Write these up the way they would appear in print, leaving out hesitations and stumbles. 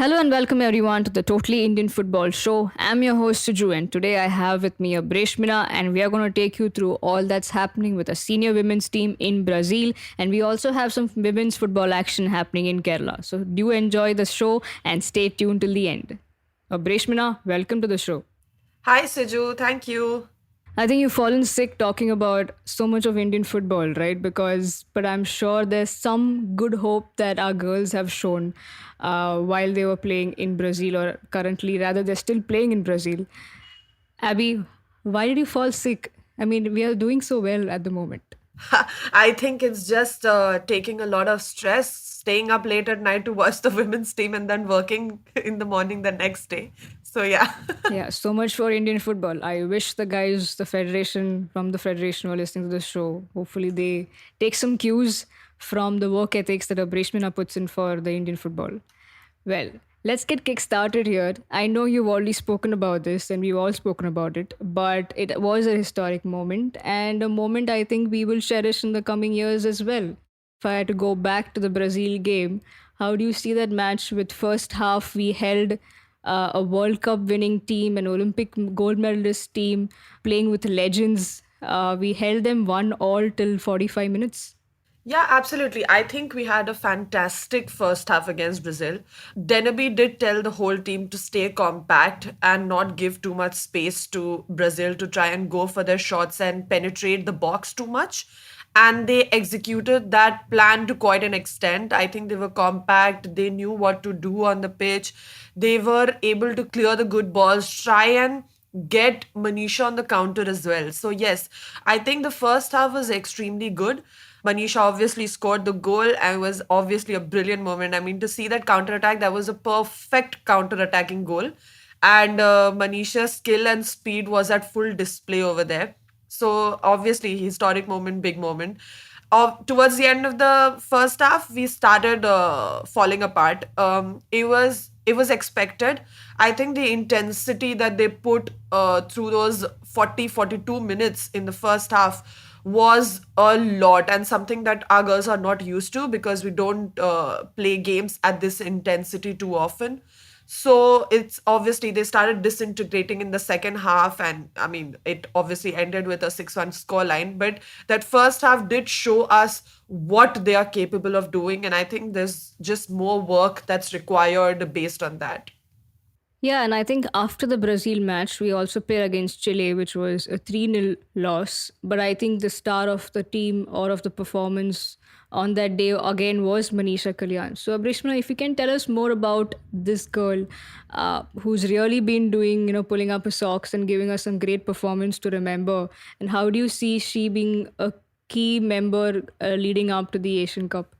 Hello and welcome everyone to the Totally Indian Football Show. I'm your host Suju and today I have with me a Breshmina and we are going to take you through all that's happening with a senior women's team in Brazil and we also have some women's football action happening in Kerala. So do enjoy the show and stay tuned till the end. Breshmina, welcome to the show. Hi, Siju. Thank you. I think you've fallen sick talking about so much of Indian football, right? But I'm sure there's some good hope that our girls have shown while they were playing in Brazil, or currently, rather, they're still playing in Brazil. Abby, why did you fall sick? I mean, we are doing so well at the moment. I think it's just taking a lot of stress, staying up late at night to watch the women's team and then working in the morning the next day. So, yeah. Yeah, so much for Indian football. I wish the guys, the federation, from the federation who are listening to the show, hopefully they take some cues from the work ethics that Abrishmina puts in for the Indian football. Well, let's get kick started here. I know you've already spoken about this and we've all spoken about it, but it was a historic moment and a moment I think we will cherish in the coming years as well. If I had to go back to the Brazil game, how do you see that match? With first half we held a World Cup winning team, an Olympic gold medalist team playing with legends. We held them 1-1 till 45 minutes. Yeah, absolutely. I think we had a fantastic first half against Brazil. Deneby did tell the whole team to stay compact and not give too much space to Brazil to try and go for their shots and penetrate the box too much. And they executed that plan to quite an extent. I think they were compact, they knew what to do on the pitch, they were able to clear the good balls, try and get Manisha on the counter as well. So, yes, I think the first half was extremely good. Manisha obviously scored the goal and was obviously a brilliant moment. I mean, to see that counter attack, that was a perfect counter attacking goal. And Manisha's skill and speed was at full display over there. So, obviously, historic moment, big moment. Towards the end of the first half, we started falling apart. It was expected. I think the intensity that they put through those 42 minutes in the first half was a lot and something that our girls are not used to because we don't play games at this intensity too often. So it's obviously they started disintegrating in the second half, and I mean, it obviously ended with a 6-1 scoreline. But that first half did show us what they are capable of doing, and I think there's just more work that's required based on that. Yeah, and I think after the Brazil match, we also played against Chile, which was a 3-0 loss. But I think the star of the team or of the performance on that day again was Manisha Kalyan. So, Abrishma, if you can tell us more about this girl who's really been doing, pulling up her socks and giving us some great performance to remember. And how do you see she being a key member leading up to the Asian Cup?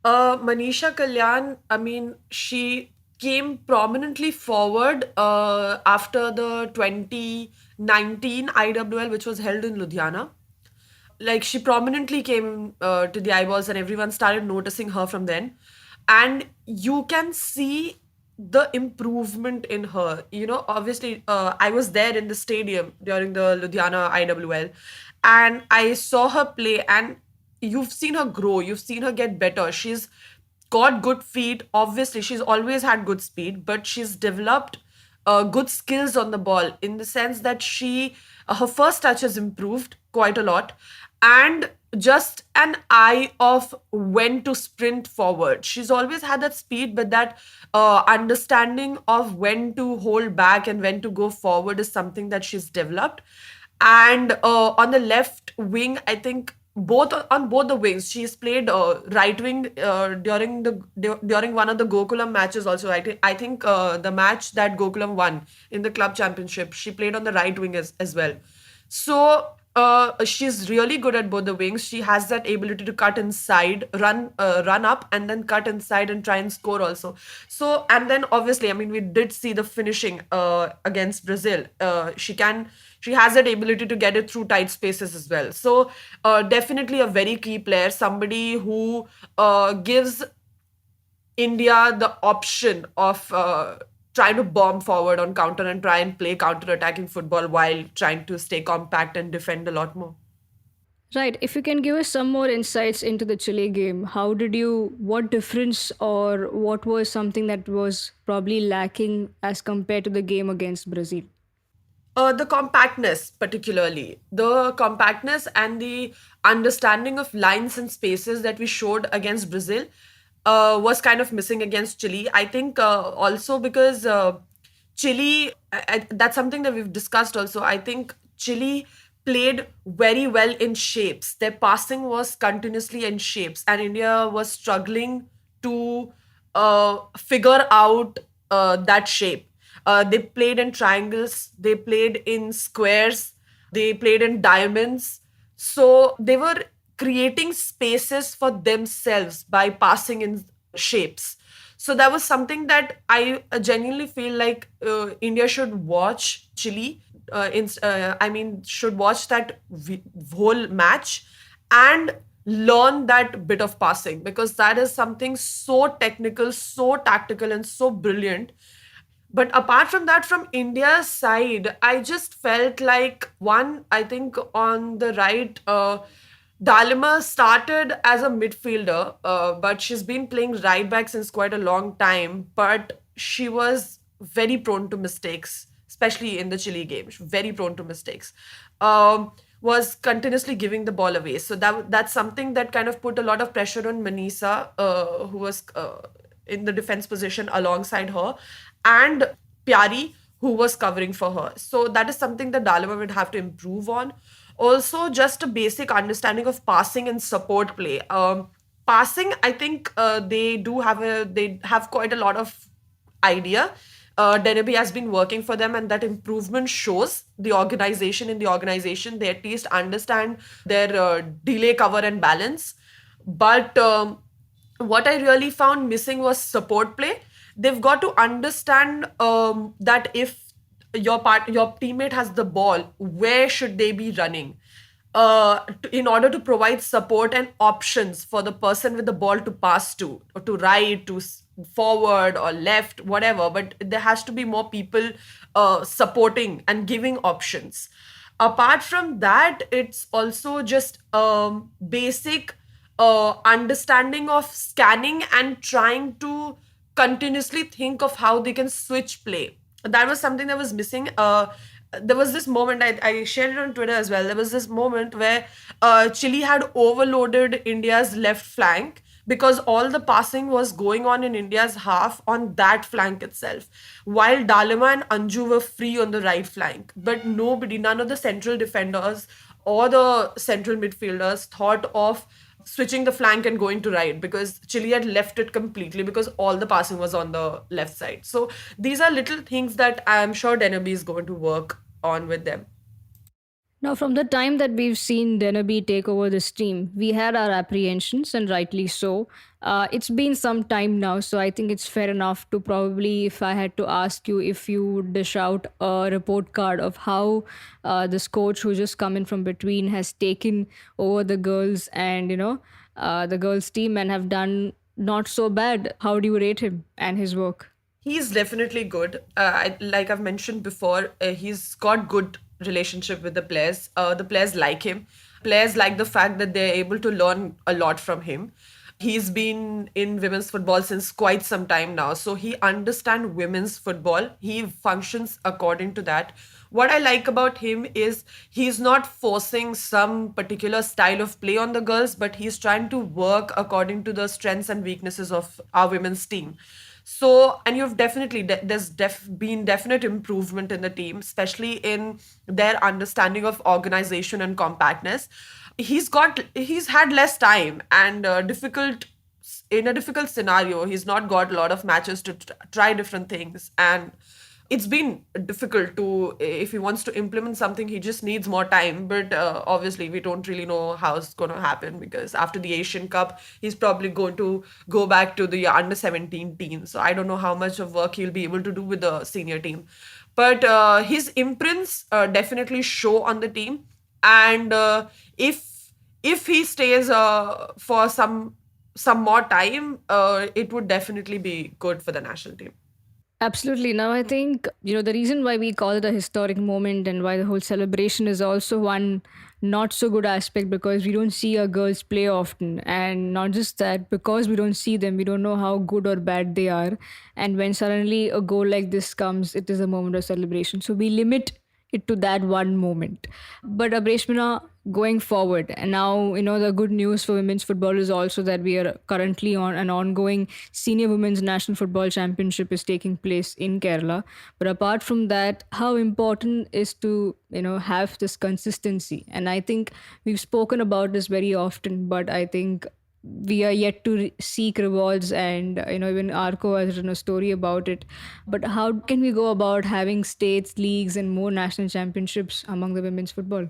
Manisha Kalyan, I mean, she came prominently forward after the 2019 IWL, which was held in Ludhiana. Like, she prominently came to the eyeballs and everyone started noticing her from then. And you can see the improvement in her. Obviously, I was there in the stadium during the Ludhiana IWL and I saw her play, and you've seen her grow, you've seen her get better. She's got good feet. Obviously, she's always had good speed, but she's developed good skills on the ball in the sense that her first touch has improved quite a lot, and just an eye of when to sprint forward. She's always had that speed, but that understanding of when to hold back and when to go forward is something that she's developed. And on the left wing, I think both the wings, she's played right wing during one of the Gokulam matches. Also, I think the match that Gokulam won in the club championship, she played on the right wing as well. So she's really good at both the wings. She has that ability to cut inside, run up, and then cut inside and try and score also. So, and then obviously, I mean, we did see the finishing against Brazil. She has that ability to get it through tight spaces as well. So, definitely a very key player, somebody who gives India the option of trying to bomb forward on counter and try and play counter attacking football while trying to stay compact and defend a lot more. Right. If you can give us some more insights into the Chile game, what difference or what was something that was probably lacking as compared to the game against Brazil? The compactness, particularly the compactness and the understanding of lines and spaces that we showed against Brazil was kind of missing against Chile. I think also because Chile, that's something that we've discussed also. I think Chile played very well in shapes. Their passing was continuously in shapes, and India was struggling to figure out that shape. They played in triangles, they played in squares, they played in diamonds. So they were creating spaces for themselves by passing in shapes. So that was something that I genuinely feel like India should watch Chile. I mean, should watch that whole match and learn that bit of passing, because that is something so technical, so tactical, and so brilliant. But apart from that, from India's side, I just felt like one, I think on the right, Dalima started as a midfielder, but she's been playing right back since quite a long time. But she was very prone to mistakes, especially in the Chile game. Very prone to mistakes. Was continuously giving the ball away. So that's something that kind of put a lot of pressure on Manisa, who was in the defense position alongside her, and Pyari, who was covering for her. So that is something that Dalima would have to improve on. Also, just a basic understanding of passing and support play. Passing, I think they have quite a lot of idea. Deneby has been working for them, and that improvement shows the organization. In the organization, they at least understand their delay, cover, and balance. But what I really found missing was support play. They've got to understand that if your teammate has the ball, where should they be running? In order to provide support and options for the person with the ball to pass to, or to right, to forward or left, whatever. But there has to be more people supporting and giving options. Apart from that, it's also just basic understanding of scanning and trying to continuously think of how they can switch play. That was something that was missing. There was this moment, I shared it on Twitter as well. There was this moment where Chile had overloaded India's left flank because all the passing was going on in India's half on that flank itself, while Dalima and Anju were free on the right flank. But none of the central defenders or the central midfielders thought of switching the flank and going to right, because Chile had left it completely because all the passing was on the left side. So these are little things that I'm sure Deneby is going to work on with them. Now, from the time that we've seen Deneby take over this team, we had our apprehensions, and rightly so. It's been some time now, so I think it's fair enough to probably, if I had to ask you, if you would dish out a report card of how this coach who just come in from between has taken over the girls and, the girls' team and have done not so bad. How do you rate him and his work? He's definitely good. Like I've mentioned before, he's got good relationship with the players. The players like him. Players like the fact that they're able to learn a lot from him. He's been in women's football since quite some time now, so he understands women's football. He functions according to that. What I like about him is he's not forcing some particular style of play on the girls, but he's trying to work according to the strengths and weaknesses of our women's team. So, and you've definitely, been definite improvement in the team, especially in their understanding of organization and compactness. He's had less time and in a difficult scenario. He's not got a lot of matches to try different things, and it's been difficult to, if he wants to implement something, he just needs more time. But obviously we don't really know how it's going to happen, because after the Asian Cup he's probably going to go back to the under 17 team. So I don't know how much of work he'll be able to do with the senior team. But his imprints definitely show on the team. And if he stays for some more time, it would definitely be good for the national team. Absolutely. Now, I think, the reason why we call it a historic moment and why the whole celebration is also one not so good aspect, because we don't see our girls play often. And not just that, because we don't see them, we don't know how good or bad they are. And when suddenly a goal like this comes, it is a moment of celebration. So we limit it to that one moment. But Abreshmina, going forward, and now, the good news for women's football is also that we are currently on an ongoing senior women's national football championship is taking place in Kerala. But apart from that, how important is to, have this consistency? And I think we've spoken about this very often, but I think we are yet to seek rewards, and even Arco has written a story about it. But how can we go about having states, leagues, and more national championships among the women's football?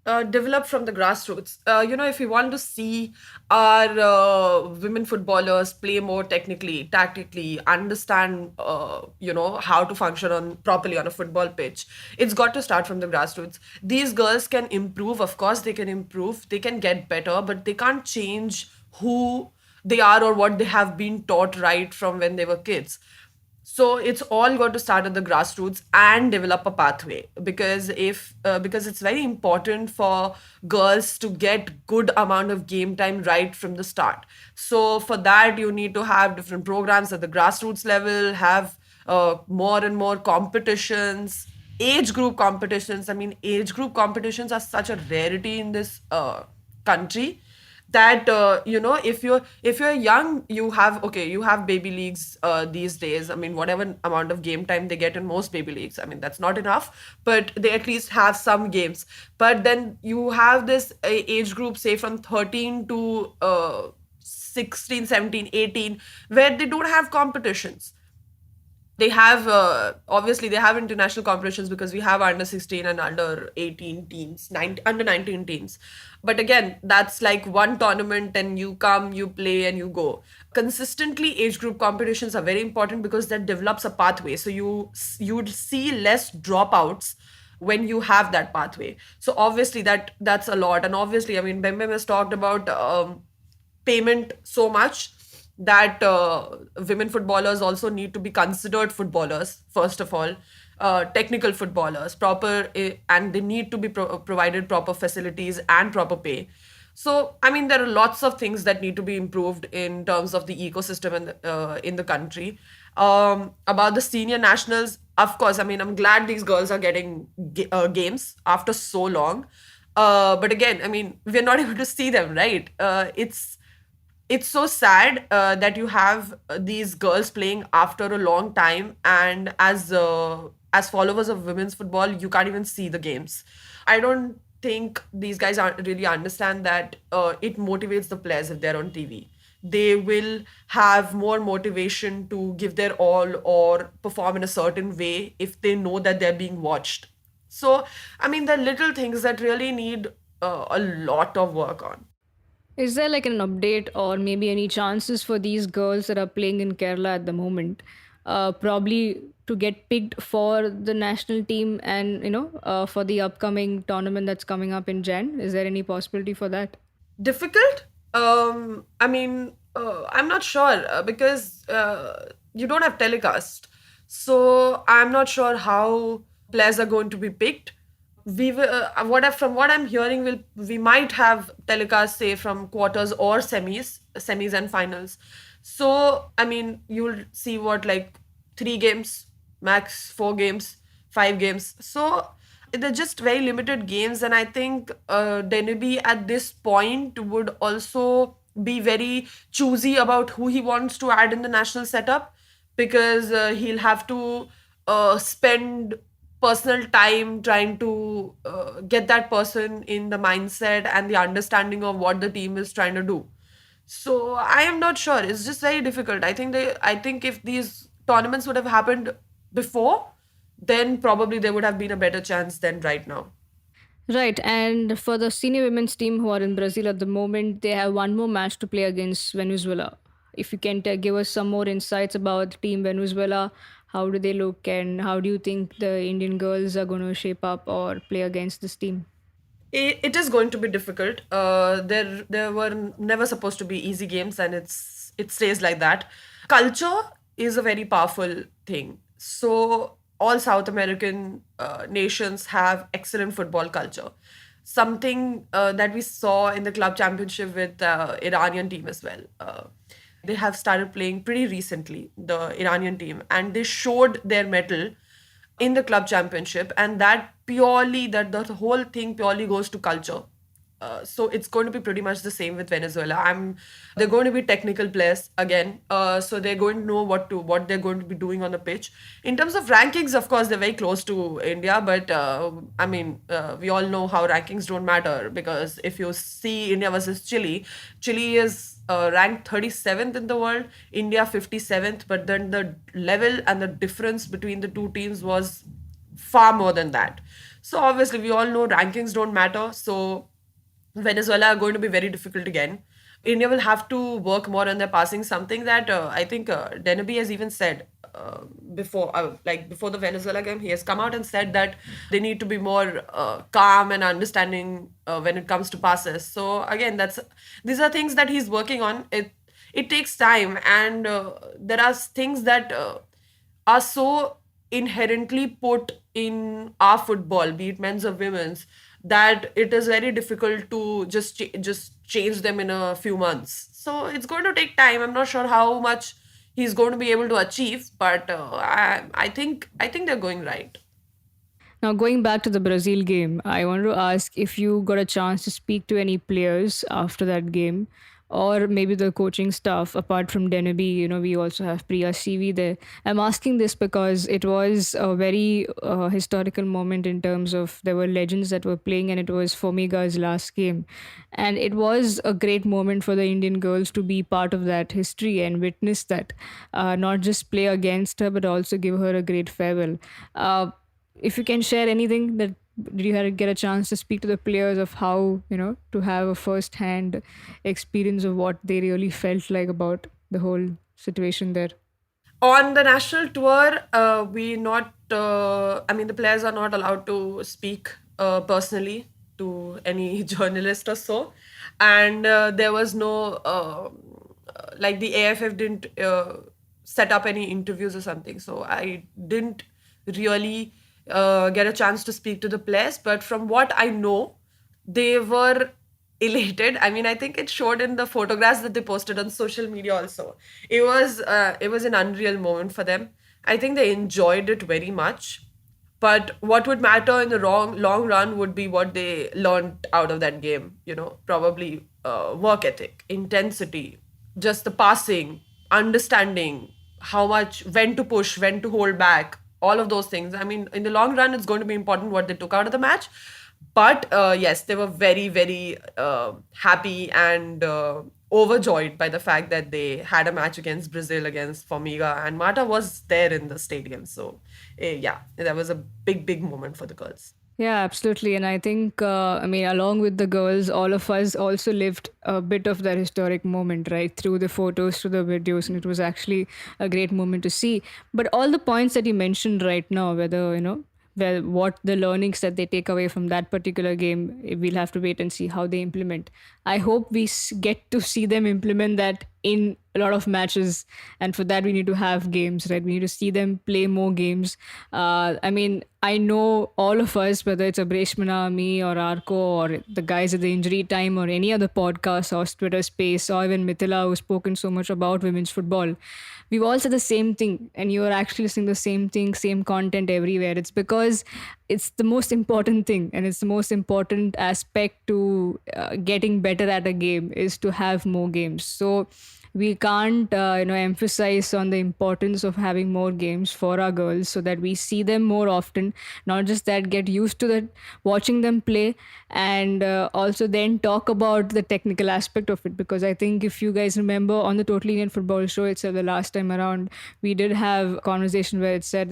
Develop from the grassroots. If we want to see our women footballers play more technically, tactically, understand, how to function on properly on a football pitch, it's got to start from the grassroots. These girls can improve, of course, they can improve, they can get better, but they can't change who they are or what they have been taught right from when they were kids. So it's all got to start at the grassroots and develop a pathway, because if because it's very important for girls to get good amount of game time right from the start. So for that you need to have different programs at the grassroots level, have more and more competitions, age group competitions. I mean, age group competitions are such a rarity in this country, that if you're young, you have baby leagues these days. I mean, whatever amount of game time they get in most baby leagues, I mean, that's not enough, but they at least have some games. But then you have this age group, say from 13 to 16, 17, 18, where they don't have competitions. They have obviously they have international competitions, because we have under 16 and under 18 teams, under 19 teams. But again, that's like one tournament, and you come, you play, and you go. Consistently, age group competitions are very important, because that develops a pathway, so you'd see less dropouts when you have that pathway. So obviously that's a lot. And obviously, I mean, Bembem has talked about payment so much, that women footballers also need to be considered footballers, first of all, technical footballers, proper, and they need to be provided proper facilities and proper pay. So, I mean, there are lots of things that need to be improved in terms of the ecosystem in the country. About the senior nationals, of course, I mean, I'm glad these girls are getting games after so long. But again, I mean, we're not able to see them, right? It's so sad that you have these girls playing after a long time, and as followers of women's football, you can't even see the games. I don't think these guys aren't really understand that it motivates the players if they're on TV. They will have more motivation to give their all or perform in a certain way if they know that they're being watched. So, I mean, there are little things that really need a lot of work on. Is there like an update or maybe any chances for these girls that are playing in Kerala at the moment, probably to get picked for the national team and for the upcoming tournament that's coming up in Jan? Is there any possibility for that? Difficult? I mean, I'm not sure, because you don't have telecast. So I'm not sure how players are going to be picked. We will, from what I'm hearing, we might have telecast, say, from quarters or semis and finals. So I mean, you'll see what, like, 3 games, max 4 games, 5 games. So they're just very limited games, and I think Deneby at this point would also be very choosy about who he wants to add in the national setup, because he'll have to spend personal time trying to get that person in the mindset and the understanding of what the team is trying to do. So I am not sure. It's just very difficult. I think if these tournaments would have happened before, then probably there would have been a better chance than right now. Right, and for the senior women's team who are in Brazil at the moment, they have one more match to play against Venezuela. If you can give us some more insights about Team Venezuela, how do they look, and how do you think the Indian girls are going to shape up or play against this team? It is going to be difficult. There were never supposed to be easy games, and it stays like that. Culture is a very powerful thing. So all South American nations have excellent football culture. Something that we saw in the club championship with Iranian team as well. They have started playing pretty recently, the Iranian team, and they showed their mettle in the club championship, and that the whole thing purely goes to culture. So it's going to be pretty much the same with Venezuela. They're going to be technical players again, so they're going to know what they're going to be doing on the pitch. In terms of rankings, of course, they're very close to India, but we all know how rankings don't matter, because if you see India versus Chile, Chile is ranked 37th in the world, India 57th, but then the level and the difference between the two teams was far more than that. So obviously, we all know rankings don't matter. So Venezuela are going to be very difficult again. India will have to work more on their passing, something that I think Denby has even said before the Venezuela game. He has come out and said that they need to be more calm and understanding when it comes to passes. So again, these are things that he's working on. It takes time, and there are things that are so inherently put in our football, be it men's or women's, that it is very difficult to just change them in a few months. So it's going to take time. I'm not sure how much he's going to be able to achieve, but I think they're going right. Now, going back to the Brazil game, I want to ask if you got a chance to speak to any players after that game, or maybe the coaching staff apart from Deneby. We also have Priya CV there. I'm asking this because it was a very historical moment in terms of there were legends that were playing, and it was Formiga's last game. And it was a great moment for the Indian girls to be part of that history and witness that, not just play against her, but also give her a great farewell. If you can share anything that did you get a chance to speak to the players of how to have a first hand experience of what they really felt like about the whole situation there. On the national tour, we not. The players are not allowed to speak personally to any journalist or so, and there was no like the AFF didn't set up any interviews or something. So I didn't really get a chance to speak to the players. But from what I know, they were elated. I mean, I think it showed in the photographs that they posted on social media also. It was an unreal moment for them. I think they enjoyed it very much. But what would matter in the long run would be what they learned out of that game. Probably work ethic, intensity, just the passing, understanding how much, when to push, when to hold back, all of those things. I mean, in the long run, it's going to be important what they took out of the match. But yes, they were very, very happy and overjoyed by the fact that they had a match against Brazil, against Formiga, and Marta was there in the stadium. So, yeah, that was a big, big moment for the girls. Yeah, absolutely. And I think, along with the girls, all of us also lived a bit of that historic moment, right? Through the photos, through the videos. And it was actually a great moment to see. But all the points that you mentioned right now, whether, well, what the learnings that they take away from that particular game, we'll have to wait and see how they implement. I hope we get to see them implement that in a lot of matches, and for that we need to have games, right? We need to see them play more games. I know all of us, whether it's Abreshmana, me, or Arco, or the guys at the Injury Time, or any other podcast or Twitter space, or even Mithila, who's spoken so much about women's football, we've all said the same thing, and you're actually listening to the same thing, same content everywhere. It's because it's the most important thing, and it's the most important aspect to getting better at a game is to have more games. So we can't emphasize on the importance of having more games for our girls, so that we see them more often, not just that, get used to that, watching them play, and also then talk about the technical aspect of it. Because I think if you guys remember on the Total Indian Football Show itself, the last time around, we did have a conversation where it said,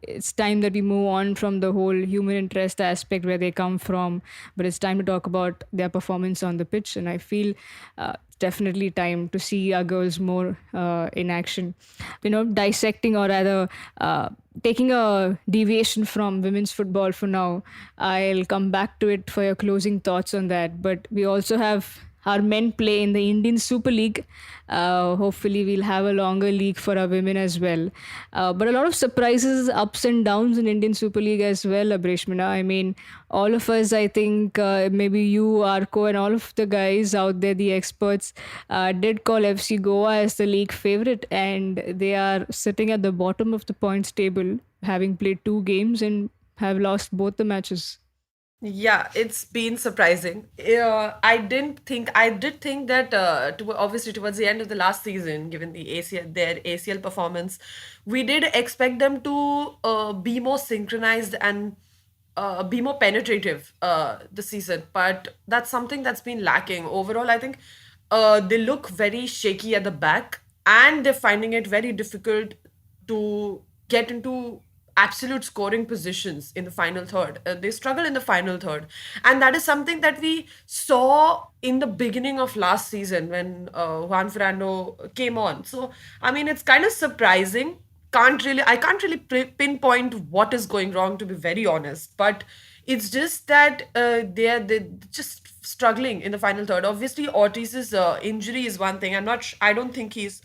it's time that we move on from the whole human interest aspect where they come from, but it's time to talk about their performance on the pitch. And I feel it's definitely time to see our girls more in action. Dissecting, or rather taking a deviation from women's football for now, I'll come back to it for your closing thoughts on that. But we also have our men play in the Indian Super League. Hopefully, we'll have a longer league for our women as well. But a lot of surprises, ups and downs in Indian Super League as well, Abreshmina. I mean, all of us, I think, maybe you, Arco, and all of the guys out there, the experts, did call FC Goa as the league favorite, and they are sitting at the bottom of the points table, having played 2 games and have lost both the matches. Yeah, it's been surprising. I did think that obviously towards the end of the last season, given their ACL performance, we did expect them to be more synchronized and be more penetrative this season. But that's something that's been lacking. Overall, I think they look very shaky at the back, and they're finding it very difficult to get into absolute scoring positions in the final third. They struggle in the final third. And that is something that we saw in the beginning of last season when Juan Fernando came on. So, I mean, it's kind of surprising. I can't really pinpoint what is going wrong, to be very honest. But it's just that they're just struggling in the final third. Obviously, Ortiz's injury is one thing. I don't think he's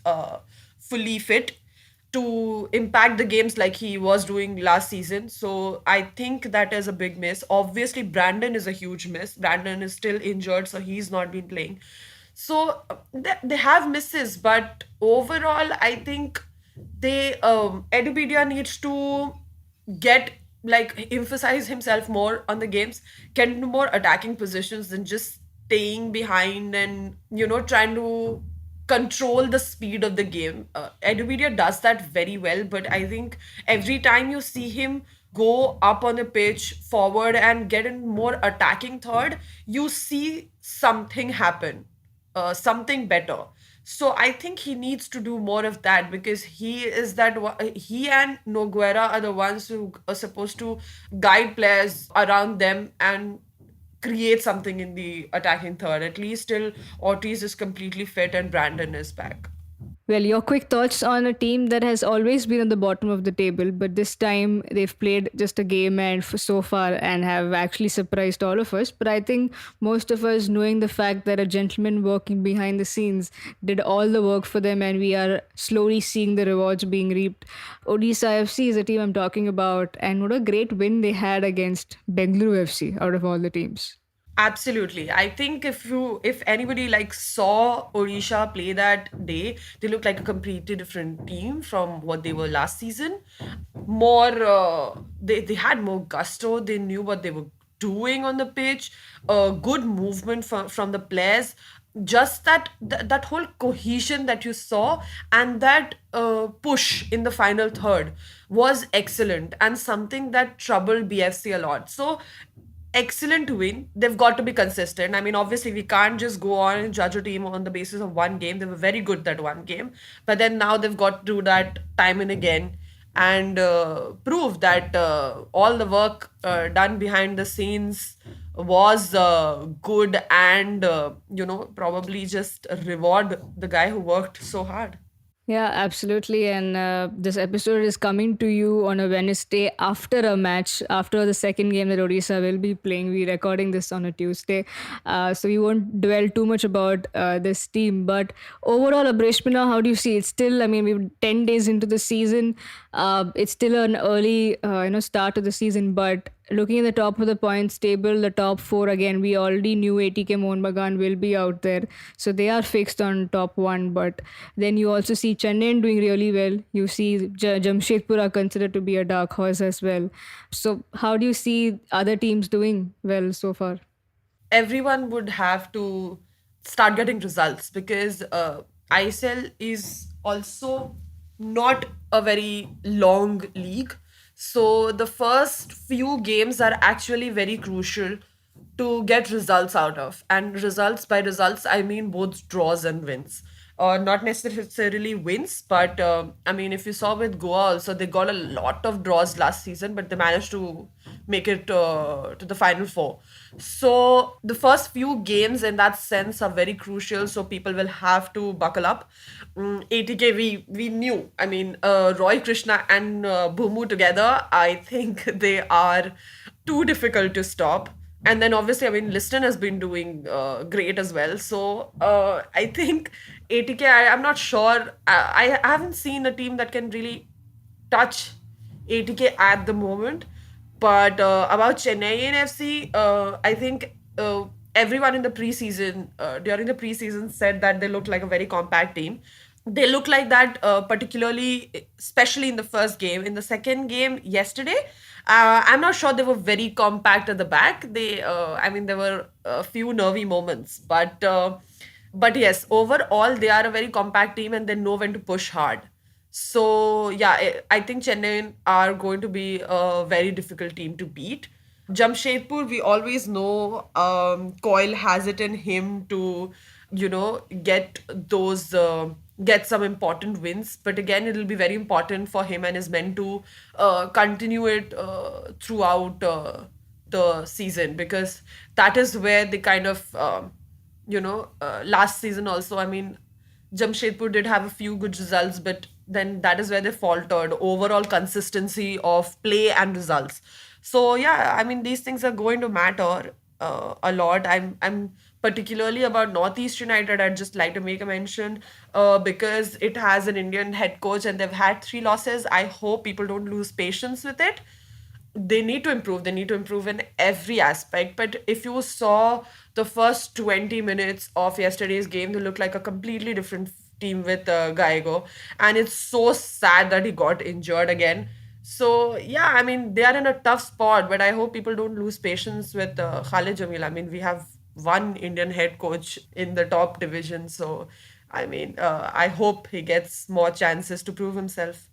fully fit to impact the games like he was doing last season. So I think that is a big miss. Obviously, Brandon is a huge miss. Brandon is still injured, so he's not been playing. So they have misses, but overall, I think Edupedia needs to get like emphasize himself more on the games, get into more attacking positions than just staying behind and trying to control the speed of the game. Edupedia does that very well, but I think every time you see him go up on the pitch forward and get in more attacking third, you see something happen, something better. So I think he needs to do more of that because he and Noguera are the ones who are supposed to guide players around them and create something in the attacking third. At least till Ortiz is completely fit and Brandon is back. Well, your quick thoughts on a team that has always been at the bottom of the table, but this time they've played just a game and so far and have actually surprised all of us. But I think most of us, knowing the fact that a gentleman working behind the scenes did all the work for them, and we are slowly seeing the rewards being reaped. Odisha FC is a team I'm talking about, and what a great win they had against Bengaluru FC out of all the teams. Absolutely. I think if anybody like saw Odisha play that day, they looked like a completely different team from what they were last season. More they had more gusto, they knew what they were doing on the pitch, good movement from the players. Just that whole cohesion that you saw and that push in the final third was excellent and something that troubled BFC a lot. So excellent win. They've got to be consistent. I mean, obviously, we can't just go on and judge a team on the basis of one game. They were very good that one game, but then now they've got to do that time and again and prove that all the work done behind the scenes was good and probably just reward the guy who worked so hard. Yeah, absolutely. And this episode is coming to you on a Wednesday after a match, after the second game that Odisha will be playing. We're recording this on a Tuesday. So we won't dwell too much about this team. But overall, Abreshmina, how do you see it? Still, I mean, we're 10 days into the season. It's still an early start of the season. But looking at the top of the points table, the top four, again, we already knew ATK Mohun Bagan will be out there. So they are fixed on top one. But then you also see Chennai doing really well. You see Jamshedpur are considered to be a dark horse as well. So how do you see other teams doing well so far? Everyone would have to start getting results because ISL is also not a very long league. So the first few games are actually very crucial to get results out of. And results, by results, I mean both draws and wins. Not necessarily wins, but I mean, if you saw with Goa also, they got a lot of draws last season, but they managed to make it to the final four. So the first few games in that sense are very crucial. So people will have to buckle up. ATK, we knew. I mean, Roy Krishna and Bhumu together, I think they are too difficult to stop. And then obviously, I mean, Liston has been doing great as well. So I think ATK, I'm not sure. I haven't seen a team that can really touch ATK at the moment. But about Chennai and FC, I think everyone in the preseason, during the preseason, said that they looked like a very compact team. They look like that, particularly, especially in the first game. In the second game yesterday, I'm not sure they were very compact at the back. I mean, there were a few nervy moments, but yes, overall they are a very compact team and they know when to push hard. So yeah, I think Chennai are going to be a very difficult team to beat. Jamshedpur, we always know Coyle has it in him to, get those, get some important wins. But again, it'll be very important for him and his men to continue it throughout the season, because that is where they kind of, last season also, I mean, Jamshedpur did have a few good results, but then that is where they faltered overall consistency of play and results. So yeah, I mean, these things are going to matter a lot. I'm particularly about Northeast United. I'd just like to make a mention because it has an Indian head coach and they've had 3 losses. I hope people don't lose patience with it. They need to improve. They need to improve in every aspect. But if you saw the first 20 minutes of yesterday's game, they looked like a completely different team with Gallego. And it's so sad that he got injured again. So, yeah, I mean, they are in a tough spot, but I hope people don't lose patience with Khalid Jamil. I mean, we have one Indian head coach in the top division. So, I mean, I hope he gets more chances to prove himself.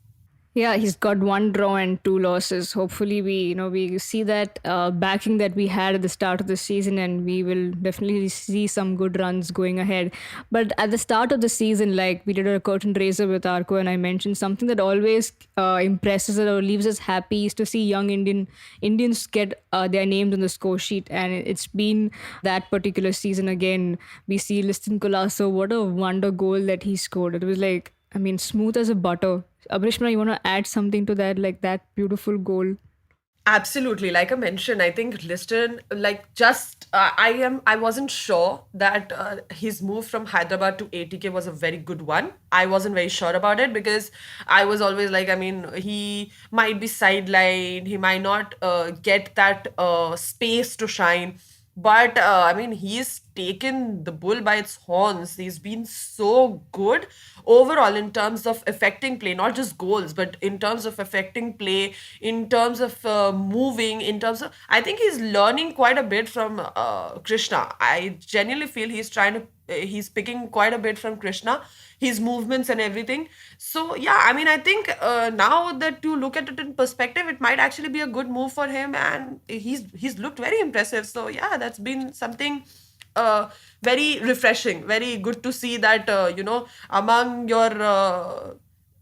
Yeah, he's got one draw and two losses. Hopefully, we see that backing that we had at the start of the season, and we will definitely see some good runs going ahead. But at the start of the season, like we did a curtain raiser with Arco, and I mentioned something that always impresses us or leaves us happy is to see young Indians get their names on the score sheet, and it's been that particular season again. We see Liston Colasso, what a wonder goal that he scored! It was like, I mean, smooth as a butter. Abrishma, you want to add something to that, like that beautiful goal? Absolutely. Like I mentioned, I think Liston, like just I wasn't sure that his move from Hyderabad to ATK was a very good one. I wasn't very sure about it because I was always like, I mean, he might be sidelined, he might not get that space to shine. But I mean, he's taken the bull by its horns. He's been so good overall in terms of affecting play, not just goals, but in terms of affecting play, in terms of moving, in terms of. I think he's learning quite a bit from Krishna. I genuinely feel he's picking quite a bit from Krishna, his movements and everything. So yeah, I mean, I think now that you look at it in perspective, it might actually be a good move for him, and he's looked very impressive. So yeah, that's been something very refreshing, very good to see that among your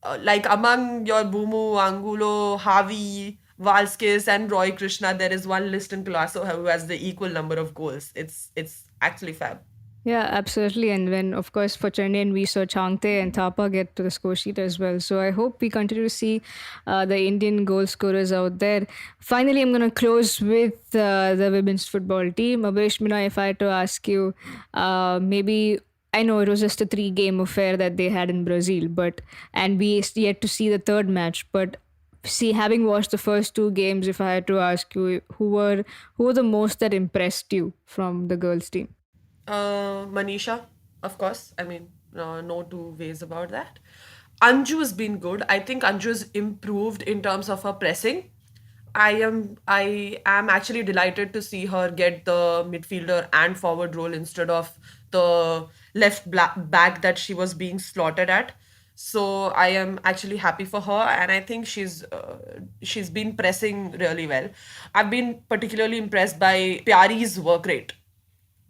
among your Bumu, Angulo, Javi, Valskis, and Roy Krishna, there is one Liston Colasso who has the equal number of goals. It's actually fab. Yeah, absolutely. And when, of course, for Chennai, we saw Changte and Thapa get to the score sheet as well. So I hope we continue to see the Indian goal scorers out there. Finally, I'm going to close with the women's football team. Abesh Mina, if I had to ask you, maybe I know it was just a 3 game affair that they had in Brazil, but and we yet to see the third match. But see, having watched the first 2 games, if I had to ask you, who were the most that impressed you from the girls' team? Manisha, of course. I mean, no two ways about that. Anju has been good. I think Anju has improved in terms of her pressing. I am actually delighted to see her get the midfielder and forward role instead of the back that she was being slotted at. So I am actually happy for her, and I think she's been pressing really well. I've been particularly impressed by Pyari's work rate.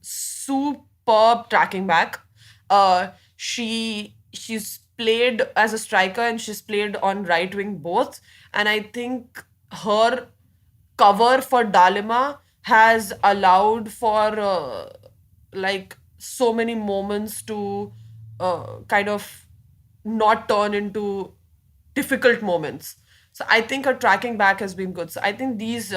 Superb tracking back. She's played as a striker and she's played on right wing both, and I think her cover for Dalima has allowed for so many moments to kind of not turn into difficult moments. So I think her tracking back has been good. So I think these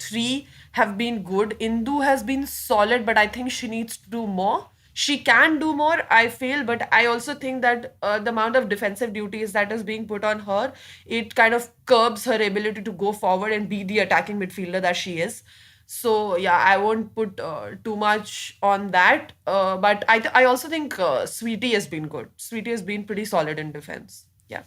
three have been good. Indu has been solid, but I think she needs to do more. She can do more, I feel, but I also think that the amount of defensive duties that is being put on her, it kind of curbs her ability to go forward and be the attacking midfielder that she is. So yeah, I won't put too much on that. But I also think Sweetie has been good. Sweetie has been pretty solid in defense. Yeah.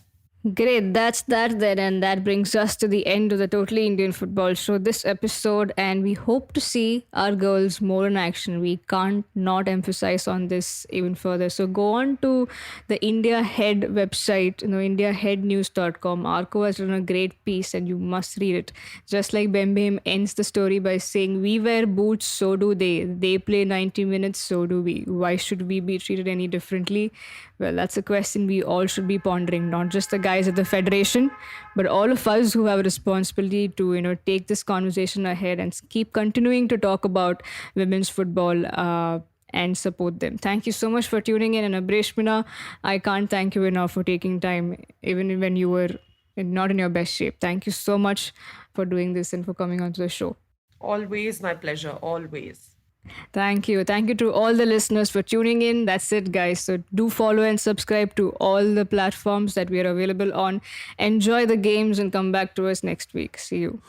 Great, that's that then, and that brings us to the end of the Totally Indian Football Show this episode. And we hope to see our girls more in action. We can't not emphasize on this even further. So go on to the India Head website, indiaheadnews.com. Arco has done a great piece, and you must read it. Just like Bembem ends the story by saying, "We wear boots, so do they. They play 90 minutes, so do we. Why should we be treated any differently?" Well, that's a question we all should be pondering, not just the guys at the federation, but all of us who have a responsibility to, take this conversation ahead and keep continuing to talk about women's football and support them. Thank you so much for tuning in. And Abreshmina, I can't thank you enough for taking time, even when you were not in your best shape. Thank you so much for doing this and for coming onto the show. Always my pleasure. Always. Thank you. Thank you to all the listeners for tuning in. That's it, guys. So do follow and subscribe to all the platforms that we are available on. Enjoy the games and come back to us next week. See you.